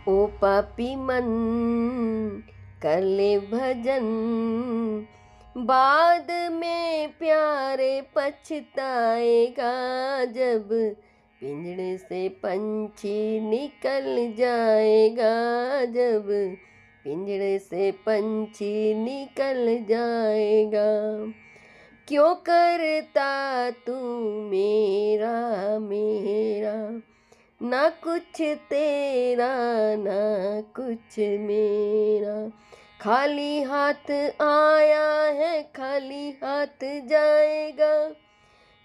ओ पापी मन कर ले भजन, बाद में प्यारे पछताएगा जब पिंजड़े से पंछी निकल जाएगा। जब पिंजड़े से पंछी निकल जाएगा। क्यों करता तू मेरा मेरा, ना कुछ तेरा ना कुछ मेरा। खाली हाथ आया है खाली हाथ जाएगा।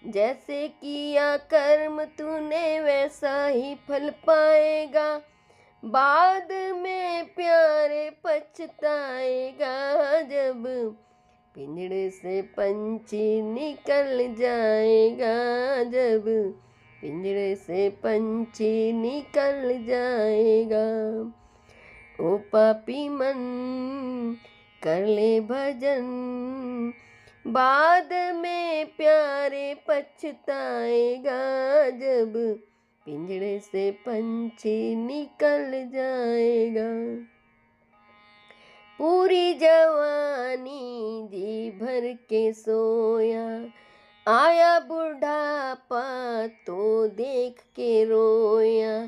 जैसे किया कर्म तूने वैसा ही फल पाएगा। बाद में प्यारे पछताएगा जब पिंजड़े से पंछी निकल जाएगा। जब पिंजड़े से पंछी निकल जाएगा। ओ पापी मन कर ले भजन, बाद में प्यारे पछताएगा जब पिंजड़े से पंछी निकल जाएगा। पूरी जवानी जी भर के सोया, आया बुढ़ापा तो देख के रोया।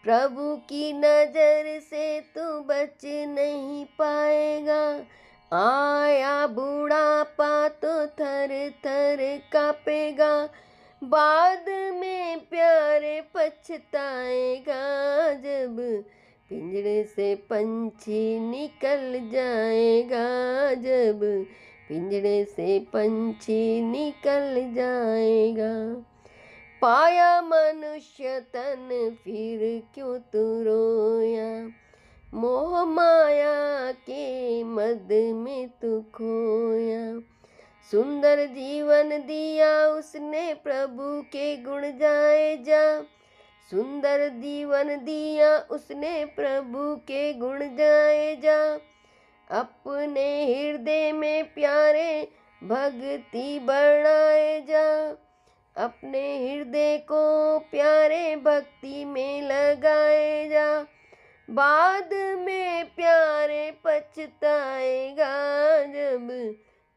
प्रभु की नजर से तू बच नहीं पाएगा। आया बुढ़ापा तो थर थर कांपेगा। बाद में प्यारे पछताएगा जब पिंजड़े से पंछी निकल जाएगा। जब पिंजड़े से पंछी निकल जाएगा। पाया मनुष्य तन फिर क्यों तू रोया, मोह माया के मद में तू खोया। सुंदर जीवन दिया उसने प्रभु के गुण गाए जा। सुंदर जीवन दिया उसने प्रभु के गुण गाए जा। अपने हृदय में प्यारे भक्ति बढ़ाए जा। अपने हृदय को प्यारे भक्ति में लगाए जा। बाद में प्यारे पछताएगा जब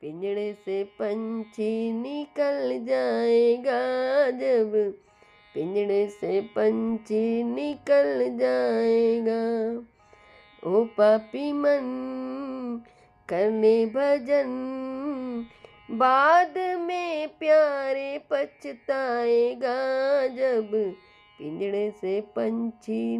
पिंजड़े से पंछी निकल जाएगा। जब पिंजड़े से पंछी निकल जाएगा। ओ पापी मन कर ले भजन, बाद में प्यारे पछताएगा जब पिंजड़े से पंछी